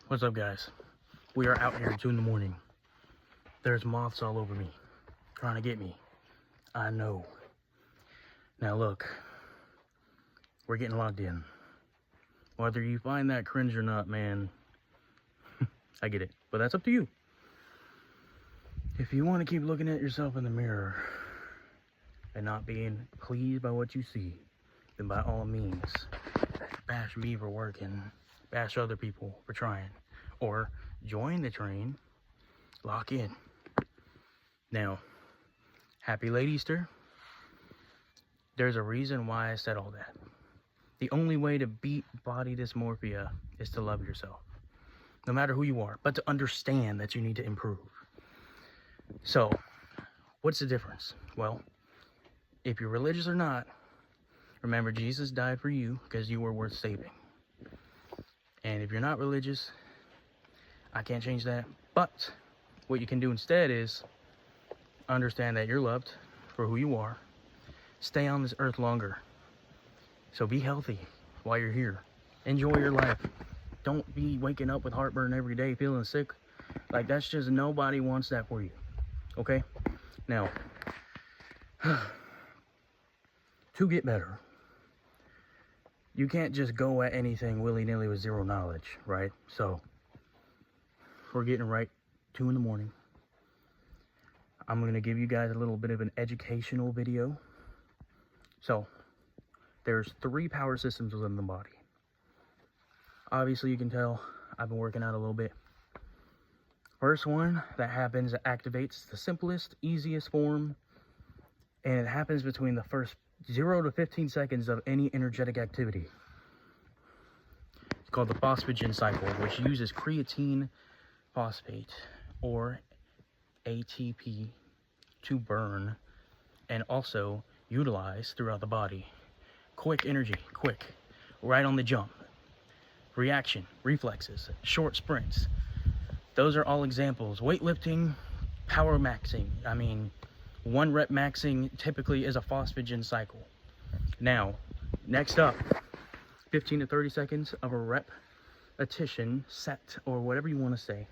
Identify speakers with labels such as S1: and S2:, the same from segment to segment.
S1: What's up, guys? We are out here at 2 in the morning. There's moths all over me, trying to get me. I know. Now look, we're getting locked in. Whether you find that cringe or not, man, I get it, but that's up to you. If you want to keep looking at yourself in the mirror and not being pleased by what you see, then by all means, bash me for working, bash other people for trying, or join the train, lock in. Now, happy late Easter. There's a reason why I said all that. The only way to beat body dysmorphia is to love yourself, no matter who you are, but to understand that you need to improve. So, what's the difference? Well, if you're religious or not, remember Jesus died for you because you were worth saving. And if you're not religious, I can't change that. But what you can do instead is understand that you're loved for who you are. Stay on this earth longer. So be healthy while you're here. Enjoy your life. Don't be waking up with heartburn every day feeling sick. Like, that's just, nobody wants that for you. Okay? Now, to get better, you can't just go at anything willy-nilly with zero knowledge, right? So, we're getting right 2 in the morning. I'm going to give you guys a little bit of an educational video. So, there's 3 power systems within the body. Obviously, you can tell I've been working out a little bit. First one that happens, activates the simplest, easiest form, and it happens between the first 0 to 15 seconds of any energetic activity. It's called the Phosphagen cycle, which uses creatine phosphate, or ATP, to burn and also utilize throughout the body. Quick energy, quick, right on the jump. Reaction, reflexes, short sprints. Those are all examples. Weightlifting, power maxing. I mean, 1 rep maxing typically is a phosphagen cycle. Now, next up, 15 to 30 seconds of a repetition set, or whatever you want to say.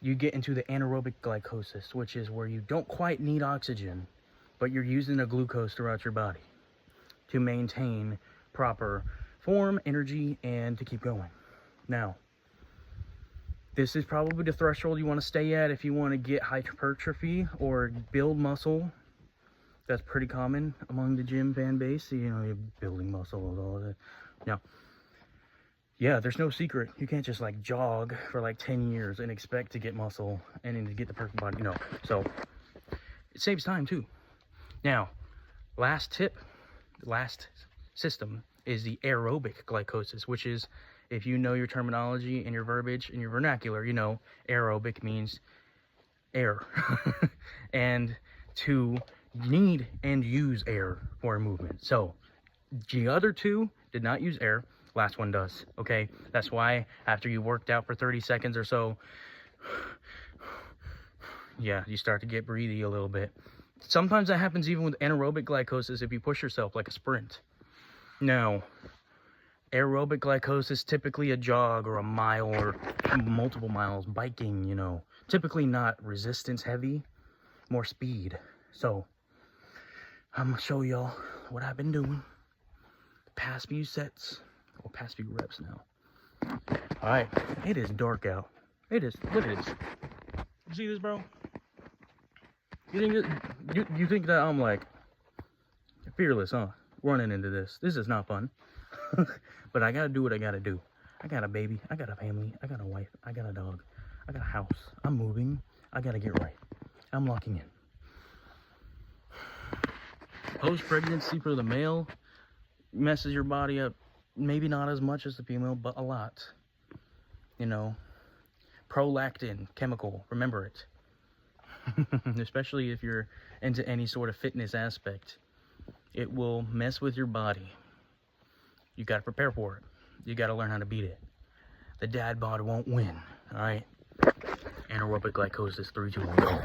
S1: You get into the anaerobic glycosis, which is where you don't quite need oxygen, but you're using the glucose throughout your body to maintain proper form, energy, and to keep going. Now, this is probably the threshold you want to stay at if you want to get hypertrophy or build muscle. That's pretty common among the gym fan base. You know, you're building muscle and all of that. Now, yeah, there's no secret. You can't just like jog for like 10 years and expect to get muscle and then to get the perfect body. No. So it saves time too. Now, last tip, last system is the aerobic glycosis, which is, if you know your terminology and your verbiage and your vernacular, you know aerobic means air. And to need and use air for a movement. So the other 2 did not use air. Last one does. Okay? That's why after you worked out for 30 seconds or so, yeah, you start to get breathy a little bit. Sometimes that happens even with anaerobic glycosis if you push yourself like a sprint. Now, aerobic glycosis, typically a jog or a mile or multiple miles, biking, you know. Typically not resistance heavy, more speed. So, I'm going to show y'all what I've been doing the past few sets, or past few reps now. Alright, it is dark out. It is. Look at this. You see this, bro? You think that I'm like fearless, huh? Running into this. This is not fun. But I gotta do what I gotta do. I got a baby. I got a family. I got a wife. I got a dog. I got a house. I'm moving. I gotta get right. I'm locking in. Post-pregnancy for the male messes your body up. Maybe not as much as the female, but a lot. You know, prolactin chemical. Remember it. Especially if you're into any sort of fitness aspect. It will mess with your body. You got to prepare for it. You got to learn how to beat it. The dad bod won't win. All right. Anaerobic glycosis 3, 2, 1, go.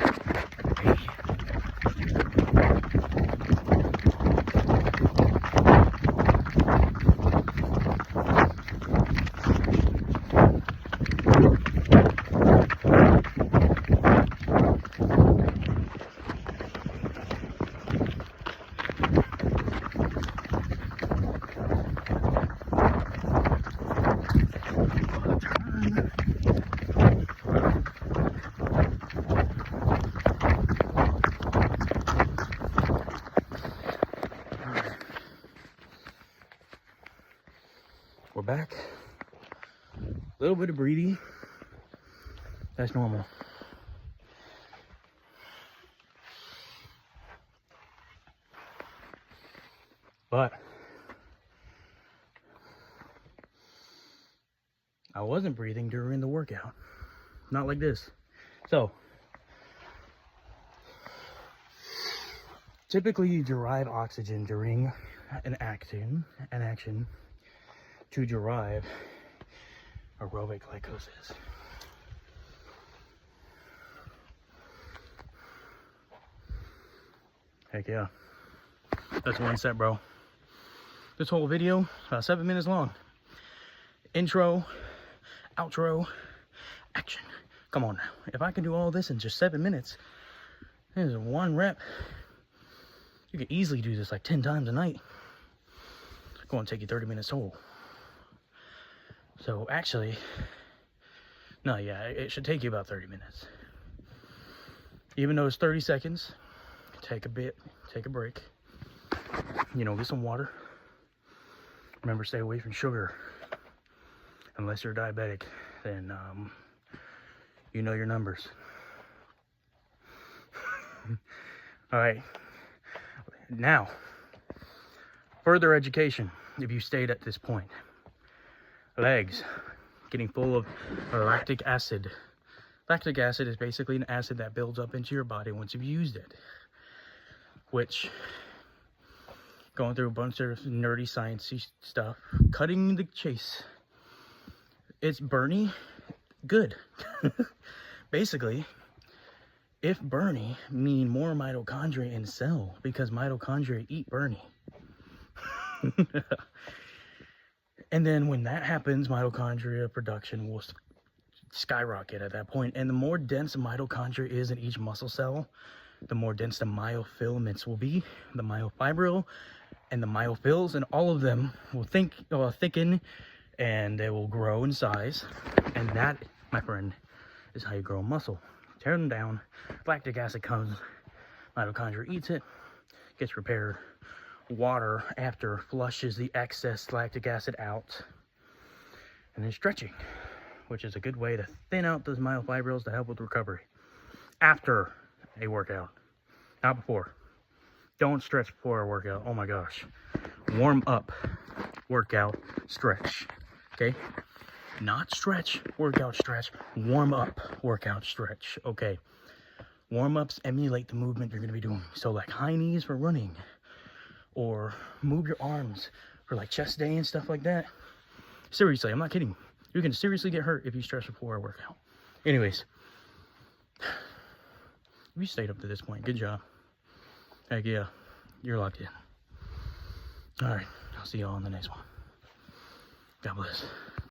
S1: we're back. A little bit of breathing. That's normal. But I wasn't breathing during the workout. Not like this. So typically you derive oxygen during an action to derive aerobic glycosis. Heck yeah. That's one set, bro. This whole video, about 7 minutes long. Intro, outro, action. Come on now. If I can do all this in just 7 minutes, this is one rep. You could easily do this like 10 times a night. It's going to take you 30 minutes total. So actually, no, yeah, it should take you about 30 minutes. Even though it's 30 seconds, take a break. You know, get some water. Remember, stay away from sugar. Unless you're diabetic, then you know your numbers. All right. Now, further education, if you stayed at this point. Legs, getting full of lactic acid. Lactic acid is basically an acid that builds up into your body once you've used it. Which, going through a bunch of nerdy sciencey stuff, cutting the chase. It's Bernie, good. Basically, if Bernie mean more mitochondria in cell, because mitochondria eat Bernie. And then when that happens, mitochondria production will skyrocket at that point. And the more dense mitochondria is in each muscle cell, the more dense the myofilaments will be, the myofibril and the myophils, and all of them will thicken, and they will grow in size. And that, my friend, is how you grow muscle. Tear them down, lactic acid comes, mitochondria eats it, gets repaired. Water after flushes the excess lactic acid out. And then stretching, which is a good way to thin out those myofibrils to help with recovery after a workout, not before. Don't stretch before a workout. Oh my gosh. Warm up, workout, stretch. Okay? Not stretch, workout, stretch. Warm up, workout, stretch. Okay. Warm ups emulate the movement you're going to be doing. So like high knees for running, or move your arms for like chest day and stuff like that. Seriously, I'm not kidding. You can seriously get hurt if you stretch before a workout. Anyways, if you stayed up to this point, good job. Heck yeah, you're locked in. All right, I'll see y'all on the next one. God bless.